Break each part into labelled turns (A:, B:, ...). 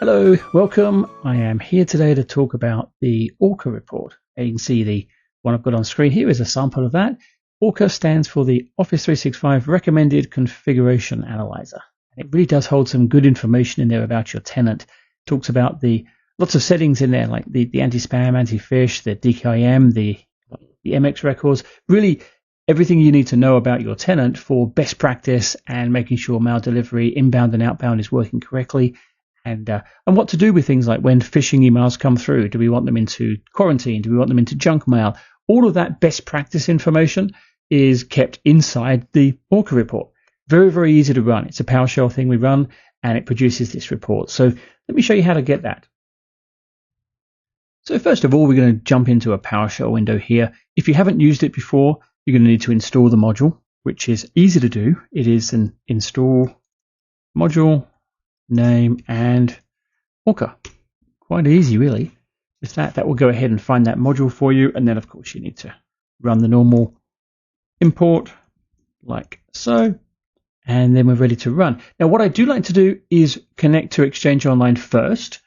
A: Hello, welcome. I am here today to talk about the ORCA report. You can see the one I've got on screen here is a sample of that. ORCA stands for the Office 365 Recommended Configuration Analyzer. It really does hold some good information in there about your tenant. It talks about lots of settings in there, like the anti-spam, anti-phish, the DKIM, the MX records. Really, everything you need to know about your tenant for best practice and making sure mail delivery, inbound and outbound, is working correctly. And what to do with things like when phishing emails come through. Do we want them into quarantine? Do we want them into junk mail? All of that best practice information is kept inside the ORCA report. Very, very easy to run. It's a PowerShell thing we run, and it produces this report. So let me show you how to get that. So first of all, we're going to jump into a PowerShell window here. If you haven't used it before, you're going to need to install the module, which is easy to do. It is an install module, name, and ORCA. Quite easy, really. Just that will go ahead and find that module for you, and then of course you need to run the normal import like so, and then we're ready to run. Now what I do like to do is connect to Exchange Online first.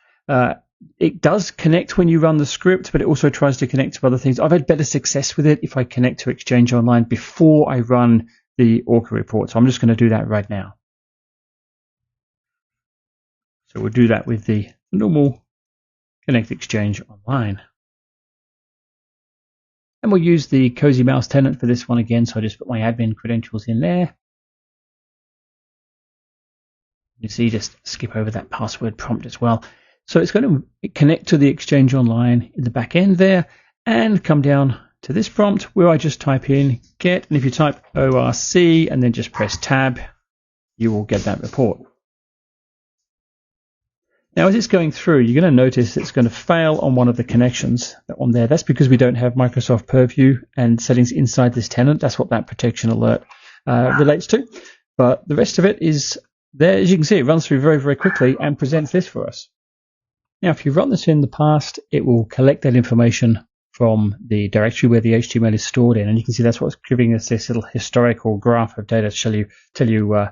A: It does connect when you run the script, but it also tries to connect to other things. I've had better success with it if I connect to Exchange Online before I run the ORCA report, so I'm just going to do that right now. So we'll do that with the normal Connect Exchange Online. And we'll use the Cozy Mouse tenant for this one again, so I just put my admin credentials in there. You see, just skip over that password prompt as well. So it's going to connect to the Exchange Online in the back end there and come down to this prompt where I just type in get, and if you type ORC and then just press tab, you will get that report. Now, as it's going through, you're going to notice it's going to fail on one of the connections on there. That's because we don't have Microsoft Purview and settings inside this tenant. That's what that protection alert relates to. But the rest of it is there. As you can see, it runs through very, very quickly and presents this for us. Now, if you run this in the past, it will collect that information from the directory where the HTML is stored in. And you can see that's what's giving us this little historical graph of data to tell you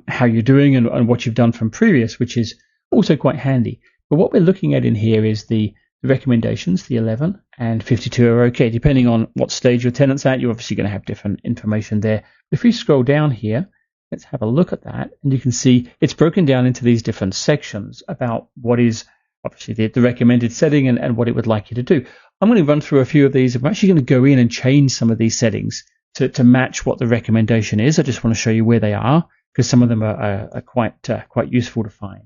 A: how you're doing and what you've done from previous, which is also quite handy. But what we're looking at in here is the recommendations, the 11 and 52 are okay. Depending on what stage your tenant's at, you're obviously going to have different information there. If we scroll down here, let's have a look at that. And you can see it's broken down into these different sections about what is obviously the recommended setting and what it would like you to do. I'm going to run through a few of these. I'm actually going to go in and change some of these settings to match what the recommendation is. I just want to show you where they are because some of them are quite useful to find.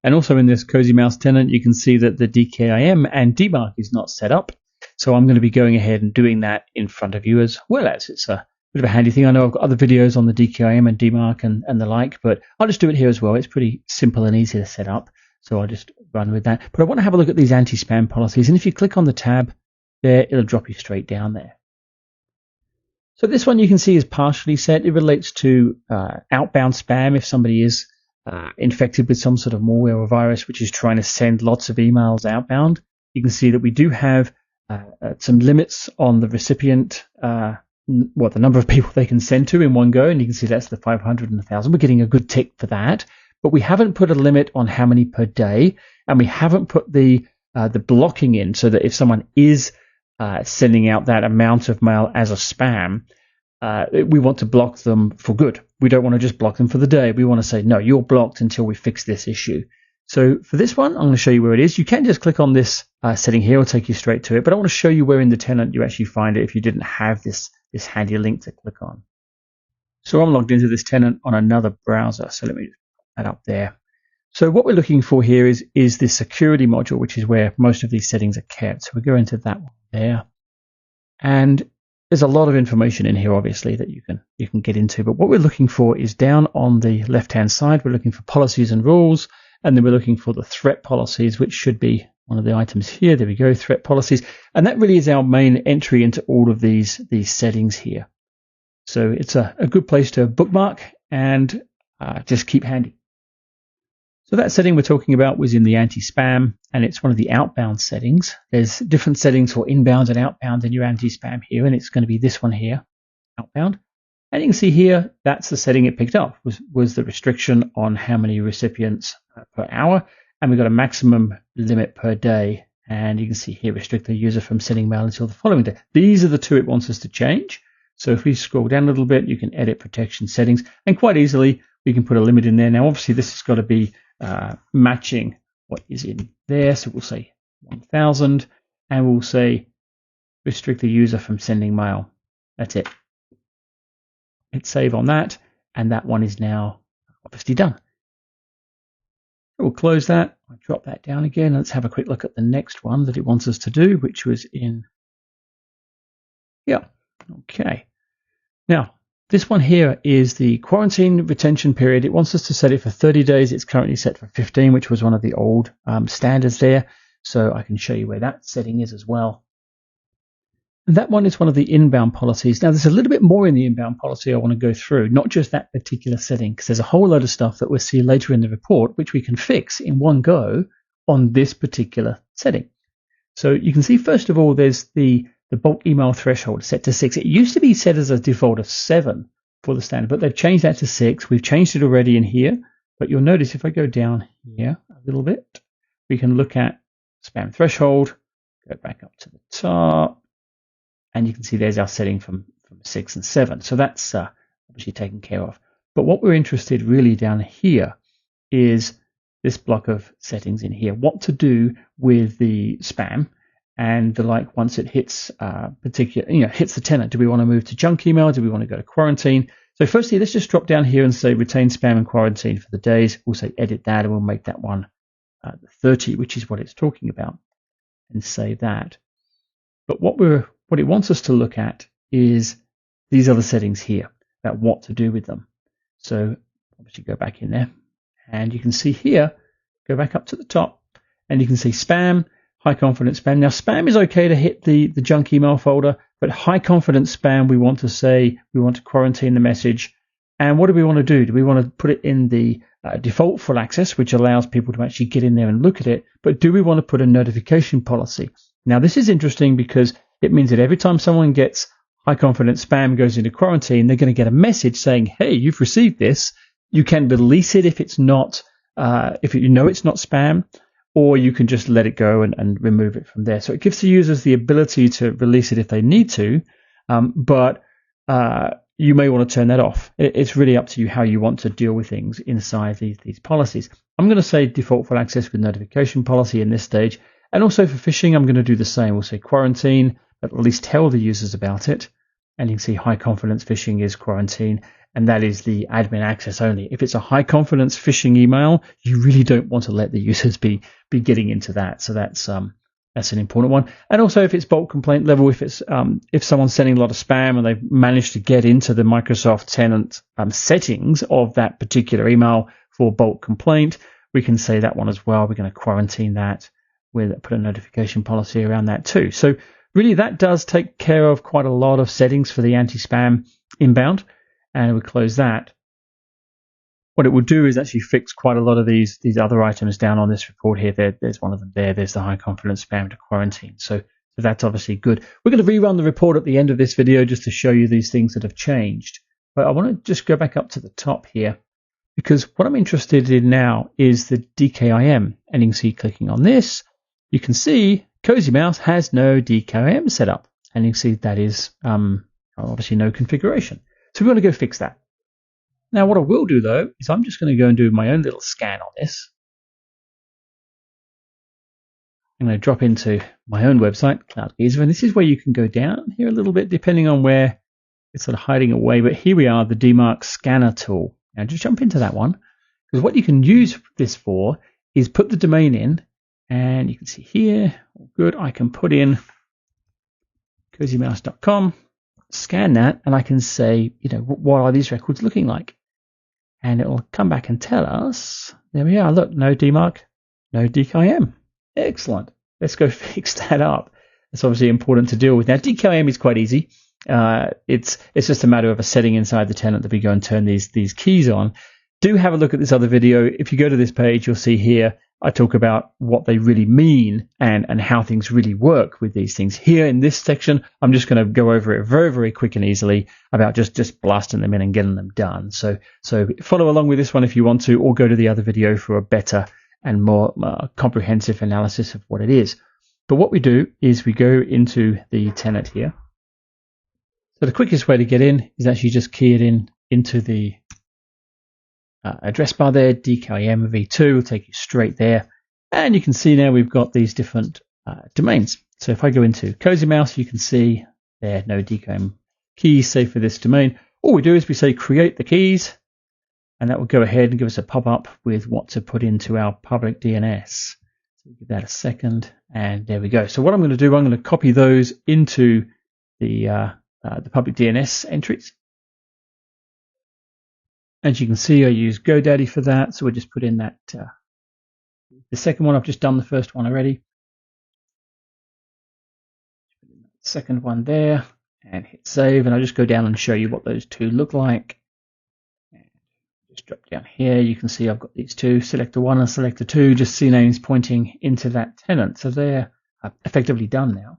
A: And also in this Cozy Mouse tenant, you can see that the DKIM and DMARC is not set up. So I'm going to be going ahead and doing that in front of you as well. As it's a bit of a handy thing. I know I've got other videos on the DKIM and DMARC and the like, but I'll just do it here as well. It's pretty simple and easy to set up. So I'll just run with that. But I want to have a look at these anti-spam policies. And if you click on the tab there, it'll drop you straight down there. So this one you can see is partially set. It relates to outbound spam if somebody is infected with some sort of malware or virus which is trying to send lots of emails outbound. You can see that we do have some limits on the recipient, the number of people they can send to in one go, and you can see that's the 500 and 1,000. We're getting a good tick for that, but we haven't put a limit on how many per day, and we haven't put the blocking in so that if someone is sending out that amount of mail as a spam, we want to block them for good. We don't want to just block them for the day. We want to say, no, you're blocked until we fix this issue. So for this one, I'm going to show you where it is. You can just click on this setting here. It'll take you straight to it. But I want to show you where in the tenant you actually find it if you didn't have this handy link to click on. So I'm logged into this tenant on another browser. So let me just put that up there. So what we're looking for here is this security module, which is where most of these settings are kept. So we go into that one there. And there's a lot of information in here, obviously, that you can get into. But what we're looking for is down on the left-hand side. We're looking for policies and rules, and then we're looking for the threat policies, which should be one of the items here. There we go, threat policies. And that really is our main entry into all of these settings here. So it's a good place to bookmark and just keep handy. So that setting we're talking about was in the anti-spam, and it's one of the outbound settings. There's different settings for inbound and outbound in your anti-spam here, and it's going to be this one here, outbound. And you can see here, that's the setting it picked up, was the restriction on how many recipients per hour. And we've got a maximum limit per day. And you can see here, restrict the user from sending mail until the following day. These are the two it wants us to change. So if we scroll down a little bit, you can edit protection settings. And quite easily, we can put a limit in there. Now, obviously, this has got to be matching what is in there. So we'll say 1,000. And we'll say restrict the user from sending mail. That's it. Hit save on that. And that one is now obviously done. We'll close that. I'll drop that down again. Let's have a quick look at the next one that it wants us to do, which was in here. Okay. Now, this one here is the quarantine retention period. It wants us to set it for 30 days. It's currently set for 15, which was one of the old standards there. So I can show you where that setting is as well. And that one is one of the inbound policies. Now, there's a little bit more in the inbound policy I want to go through, not just that particular setting, because there's a whole load of stuff that we'll see later in the report, which we can fix in one go on this particular setting. So you can see, first of all, there's the bulk email threshold set to 6. It used to be set as a default of 7 for the standard, but they've changed that to 6. We've changed it already in here, but you'll notice if I go down here a little bit, we can look at spam threshold, go back up to the top, and you can see there's our setting from 6 and 7. So that's obviously taken care of. But what we're interested really down here is this block of settings in here. What to do with the spam and the like once it hits hits the tenant. Do we want to move to junk email? Do we want to go to quarantine? So firstly, let's just drop down here and say retain spam and quarantine for the days. We'll say edit that, and we'll make that one 30, which is what it's talking about, and save that. But what it wants us to look at is these other settings here, about what to do with them. So obviously go back in there, and you can see here, go back up to the top, and you can see spam, high confidence spam. Now spam is okay to hit the junk email folder, but high confidence spam, we want to say we want to quarantine the message. And what do we want to do? Do we want to put it in the default full access, which allows people to actually get in there and look at it? But do we want to put a notification policy? Now this is interesting because it means that every time someone gets high confidence spam goes into quarantine, they're going to get a message saying, hey, you've received this. You can release it if it's not, if you know it's not spam, or you can just let it go and remove it from there. So it gives the users the ability to release it if they need to, but you may want to turn that off. It's really up to you how you want to deal with things inside these policies. I'm going to say default full access with notification policy in this stage. And also for phishing, I'm going to do the same. We'll say quarantine, but at least tell the users about it. And you can see high confidence phishing is quarantine, and that is the admin access only. If it's a high confidence phishing email, you really don't want to let the users be getting into that. So that's an important one. And also if it's bulk complaint level, if it's if someone's sending a lot of spam and they've managed to get into the Microsoft Tenant settings of that particular email for bulk complaint, we can say that one as well. We're going to quarantine that. We'll put a notification policy around that too. So really that does take care of quite a lot of settings for the anti-spam inbound, and we close that. What it will do is actually fix quite a lot of these other items down on this report here. There's one of them there. There's the high confidence spam to quarantine. So that's obviously good. We're going to rerun the report at the end of this video just to show you these things that have changed. But I want to just go back up to the top here, because what I'm interested in now is the DKIM. And you can see clicking on this, you can see Cozy Mouse has no DKIM set up, and you can see that is obviously no configuration. So we want to go fix that. Now what I will do though is I'm just going to go and do my own little scan on this. I'm going to drop into my own website, CloudGeezer, and this is where you can go down here a little bit depending on where it's sort of hiding away. But here we are, the DMARC scanner tool. Now just jump into that one, because what you can use this for is put the domain in. And you can see here, good, I can put in cozymouse.com, scan that, and I can say, what are these records looking like? And it will come back and tell us, there we are, look, no DMARC, no DKIM. Excellent. Let's go fix that up. It's obviously important to deal with. Now, DKIM is quite easy. It's just a matter of a setting inside the tenant that we go and turn these keys on. Do have a look at this other video. If you go to this page, you'll see here, I talk about what they really mean and how things really work with these things. Here in this section, I'm just going to go over it very, very quick and easily about just blasting them in and getting them done. So follow along with this one if you want to, or go to the other video for a better and more comprehensive analysis of what it is. But what we do is we go into the tenant here. So the quickest way to get in is actually just key it into the address bar there. DKIM v2 will take you straight there. And you can see now we've got these different domains. So if I go into Cozy Mouse, you can see there are no DKIM keys saved for this domain. All we do is we say create the keys, and that will go ahead and give us a pop-up with what to put into our public DNS. So give that a second, and there we go. So what I'm going to do, I'm going to copy those into the public DNS entries. As you can see, I use GoDaddy for that, so we'll just put in that the second one. I've just done the first one already. Second one there, and hit save, and I'll just go down and show you what those two look like. Just drop down here, you can see I've got these two, selector 1 and selector 2, just CNAMEs pointing into that tenant. So they're effectively done now.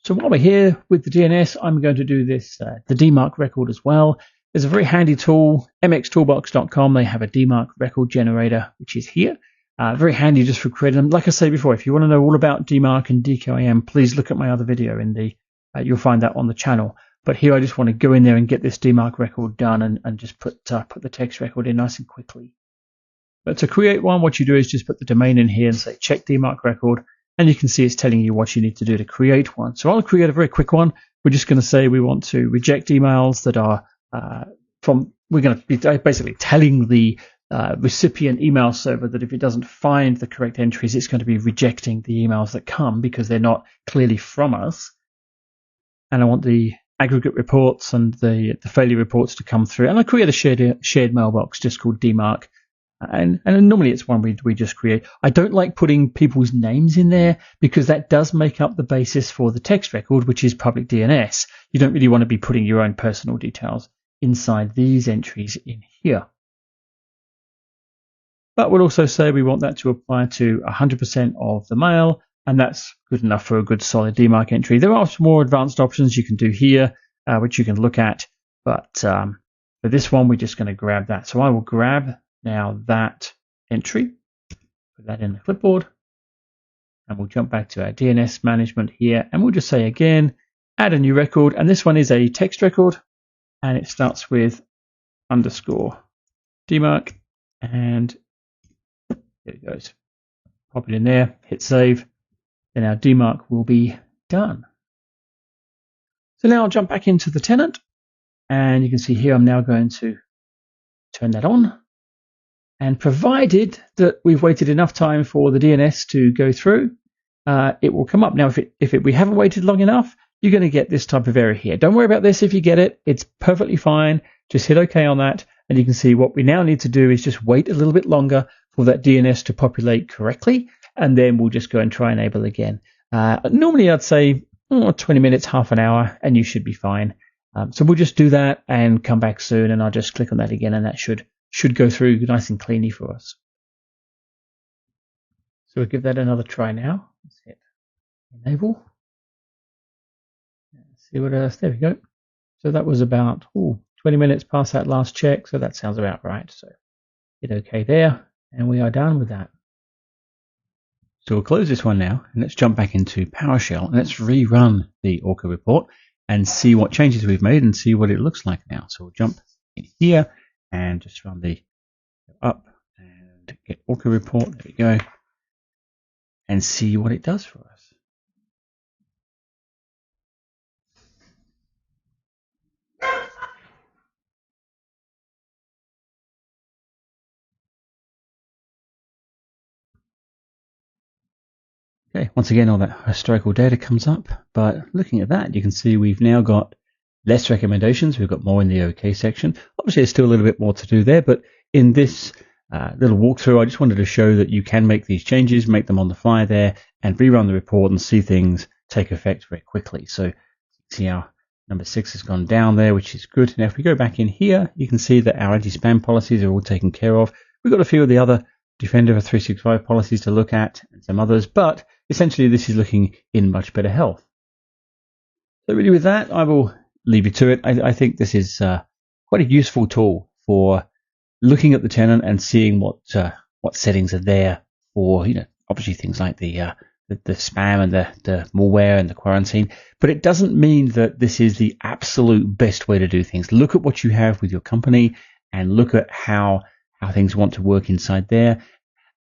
A: So while we're here with the DNS, I'm going to do this, the DMARC record as well. There's a very handy tool, mxtoolbox.com. They have a DMARC record generator, which is here. Very handy just for creating them. Like I said before, if you want to know all about DMARC and DKIM, please look at my other video in the, you'll find that on the channel. But here I just want to go in there and get this DMARC record done and just put the text record in nice and quickly. But to create one, what you do is just put the domain in here and say check DMARC record, and you can see it's telling you what you need to do to create one. So I'll create a very quick one. We're just going to say we want to reject emails that are we're going to be basically telling the recipient email server that if it doesn't find the correct entries, it's going to be rejecting the emails that come because they're not clearly from us. And I want the aggregate reports and the failure reports to come through. And I create a shared mailbox just called DMARC. And normally it's one we just create. I don't like putting people's names in there because that does make up the basis for the text record, which is public DNS. You don't really want to be putting your own personal details inside these entries in here. But we'll also say we want that to apply to 100% of the mail, and that's good enough for a good solid DMARC entry. There are some more advanced options you can do here, which you can look at. But for this one, we're just going to grab that. So I will grab now that entry, put that in the clipboard, and we'll jump back to our DNS management here, and we'll just say again, add a new record, and this one is a text record, and it starts with underscore DMARC, and there it goes. Pop it in there, hit save, then our DMARC will be done. So now I'll jump back into the tenant, and you can see here I'm now going to turn that on. And provided that we've waited enough time for the DNS to go through, it will come up. Now, if we haven't waited long enough, you're going to get this type of error here. Don't worry about this if you get it. It's perfectly fine. Just hit OK on that. And you can see what we now need to do is just wait a little bit longer for that DNS to populate correctly. And then we'll just go and try enable again. Normally, I'd say 20 minutes, half an hour, and you should be fine. So we'll just do that and come back soon. And I'll just click on that again, and that should go through nice and cleanly for us. So we'll give that another try now. Let's hit enable. Let's see what else. There we go. So that was about 20 minutes past that last check. So that sounds about right. So hit OK there, and we are done with that. So we'll close this one now, and let's jump back into PowerShell, and let's rerun the ORCA report and see what changes we've made and see what it looks like now. So we'll jump in here and just run the up and get ORCA report. There we go. And see what it does for us. Okay, once again, all that historical data comes up, but looking at that, you can see we've now got less recommendations. We've got more in the OK section. Obviously, there's still a little bit more to do there, but in this little walkthrough, I just wanted to show that you can make these changes, make them on the fly there, and rerun the report and see things take effect very quickly. So see our number 6 has gone down there, which is good. Now, if we go back in here, you can see that our anti-spam policies are all taken care of. We've got a few of the other Defender 365 policies to look at, and some others, but essentially this is looking in much better health. So really with that, I will leave you to it. I think this is quite a useful tool for looking at the tenant and seeing what settings are there for, obviously things like the spam and the malware and the quarantine. But it doesn't mean that this is the absolute best way to do things. Look at what you have with your company and look at how things want to work inside there,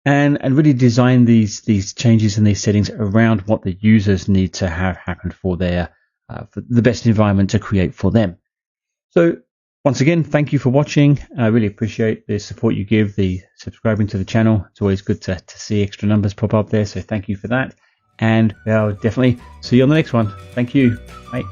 A: and really design these changes and these settings around what the users need to have happen for the best environment to create for them. So once again, thank you for watching. I really appreciate the support you give, the subscribing to the channel. It's always good to see extra numbers pop up there, so thank you for that. And I'll definitely see you on the next one. Thank you. Bye.